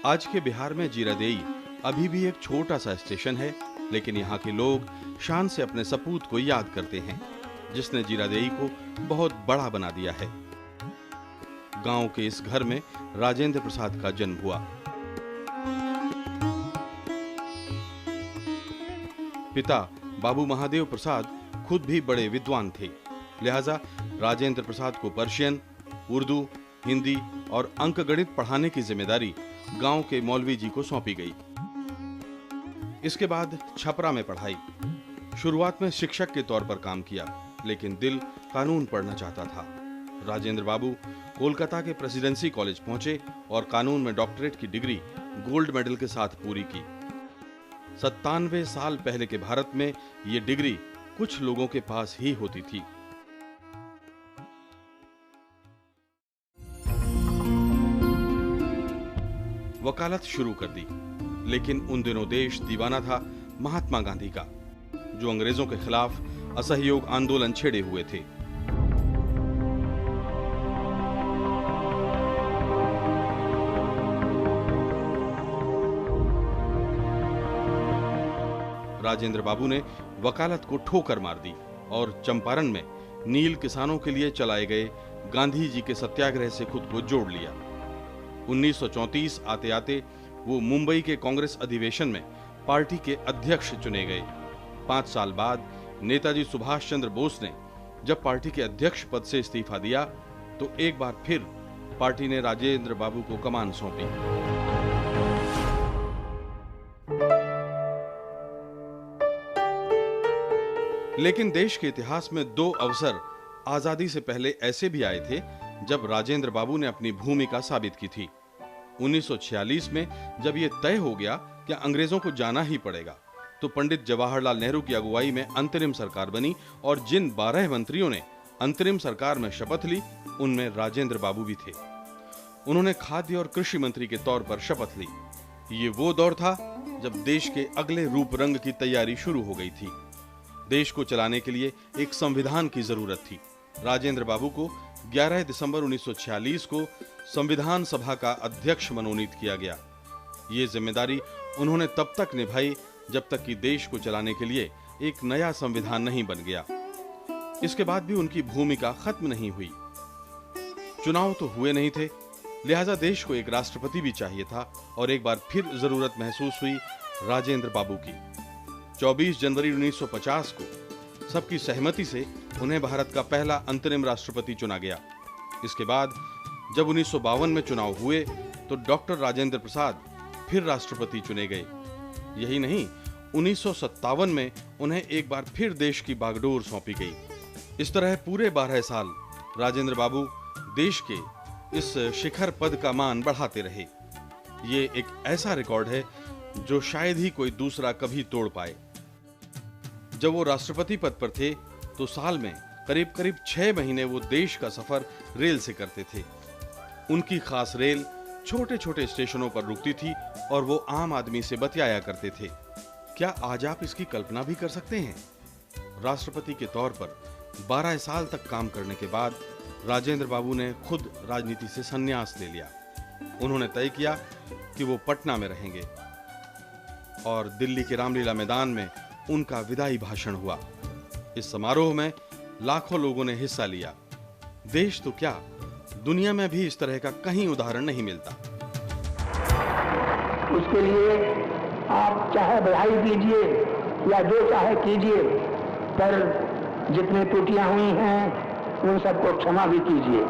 आज के बिहार में जीरादेई अभी भी एक छोटा सा स्टेशन है, लेकिन यहाँ के लोग शान से अपने सपूत को याद करते हैं, जिसने जीरादेई को बहुत बड़ा बना दिया है। गांव के इस घर में राजेंद्र प्रसाद का जन्म हुआ। पिता बाबू महादेव प्रसाद खुद भी बड़े विद्वान थे, लिहाजा राजेंद्र प्रसाद को पर्शियन, उर्दू, हिंदी और अंकगणित पढ़ाने की जिम्मेदारी गांव के मौलवी जी को सौंपी गई। इसके बाद छपरा में पढ़ाई। शुरुआत में शिक्षक के तौर पर काम किया, लेकिन दिल कानून पढ़ना चाहता था। राजेंद्र बाबू कोलकाता के प्रेसिडेंसी कॉलेज पहुंचे और कानून में डॉक्टरेट की डिग्री गोल्ड मेडल के साथ पूरी की। 97 साल पहले के भारत में यह डिग्री कुछ लोगों के पास ही होती थी। वकालत शुरू कर दी, लेकिन उन दिनों देश दीवाना था महात्मा गांधी का, जो अंग्रेजों के खिलाफ असहयोग आंदोलन छेड़े हुए थे। राजेंद्र बाबू ने वकालत को ठोकर मार दी और चंपारण में नील किसानों के लिए चलाए गए गांधी जी के सत्याग्रह से खुद को जोड़ लिया। 1934 आते आते वो मुंबई के कांग्रेस अधिवेशन में पार्टी के अध्यक्ष चुने गए। 5 साल बाद नेताजी सुभाष चंद्र बोस ने जब पार्टी के अध्यक्ष पद से इस्तीफा दिया, तो एक बार फिर पार्टी ने राजेंद्र बाबू को कमान सौंपी। लेकिन देश के इतिहास में 2 अवसर आजादी से पहले ऐसे भी आए थे जब राजेंद्र बाबू ने अपनी भूमिका साबित की थी। 1946 में जब यह तय हो गया कि अंग्रेजों को जाना ही पड़ेगा, तो पंडित जवाहरलाल नेहरू की अगुवाई में अंतरिम सरकार बनी और जिन 12 मंत्रियों ने अंतरिम सरकार में शपथ ली, उनमें राजेंद्र बाबू भी थे। उन्होंने खाद्य और कृषि मंत्री के तौर पर शपथ ली। ये वो दौर था जब देश के अगले रूप रंग की तैयारी शुरू हो गई थी। देश को चलाने के लिए एक संविधान की जरूरत थी। राजेंद्र बाबू को 11 दिसंबर 1946 को संविधान सभा का अध्यक्ष मनोनीत किया गया। ये जिम्मेदारी उन्होंने तब तक निभाई जब तक कि देश को चलाने के लिए एक नया संविधान नहीं बन गया। इसके बाद भी उनकी भूमिका खत्म नहीं हुई। चुनाव तो हुए नहीं थे, लिहाजा देश को एक राष्ट्रपति भी चाहिए था और एक बार फिर जरूरत महसूस हुई राजेंद्र बाबू की। 24 जनवरी 1950 को सबकी सहमति से उन्हें भारत का पहला अंतरिम राष्ट्रपति चुना गया। इसके बाद जब 1952 में चुनाव हुए, तो डॉक्टर राजेंद्र प्रसाद फिर राष्ट्रपति चुने गए। यही नहीं, 1957 में उन्हें एक बार फिर देश की बागडोर सौंपी गई। इस तरह पूरे 12 साल राजेंद्र बाबू देश के इस शिखर पद का मान बढ़ाते रहे। ये एक ऐसा रिकॉर्ड है जो शायद ही कोई दूसरा कभी तोड़ पाए। जब वो राष्ट्रपति पद पर थे, तो साल में करीब 6 महीने वो देश का सफर रेल से करते थे। उनकी खास रेल छोटे-छोटे स्टेशनों पर रुकती थी और वो आम आदमी से बतियाया करते थे। क्या आज आप इसकी कल्पना भी कर सकते हैं? राष्ट्रपति के तौर पर 12 साल तक काम करने के बाद राजेंद्र बाबू ने खुद राजनीति से संन्यास ले लिया। उन्होंने तय किया कि वो पटना में रहेंगे और दिल्ली के रामलीला मैदान में उनका विदाई भाषण हुआ। इस समारोह में लाखों लोगों ने हिस्सा लिया। देश तो क्या, दुनिया में भी इस तरह का कहीं उदाहरण नहीं मिलता। उसके लिए आप चाहे बधाई दीजिए या जो चाहे कीजिए, पर जितनी त्रुटियां हुई हैं उन सबको क्षमा भी कीजिए।